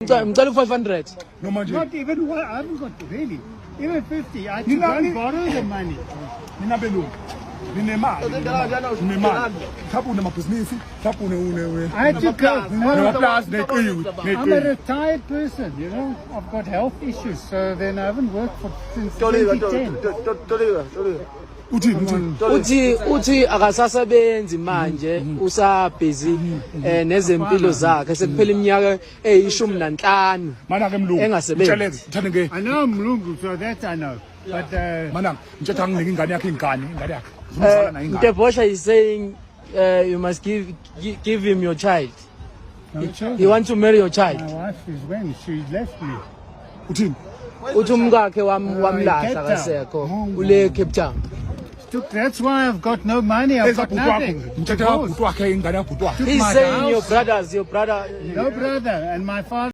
Ngicela u500. No manje. Not even one, I haven't got really. Even 50. I don't borrow the money. Mina belungu. Ninemali. Ninemali. Mhlawumbe unamabhizinisi, mhlawumbe une I had to go. I'm a no. retired person, you know. I've got health issues, so then I haven't worked since 2010. Uthi akasasebenzi manje usabhizi nezempilo zakhe sekuphela iminyaka eyi15 Mana ke mlungu. engasebenzi. Ngithanda ke. I know Mlungu, so that I know. But Mana ngithatha nginike ingane yakhe ingane yakhe. Mthebhosha is saying you must give him your child. He wants to marry your child. my wife is when she left me. Uthini? Uthi umkakhe wamlahla kasekho ule Cape Town. That's why I've got no money. I've got nothing. Ngithatha ubhuti wakhe ingane yakhe ubhuti wakhe. He's saying your brother. No brother, and my father.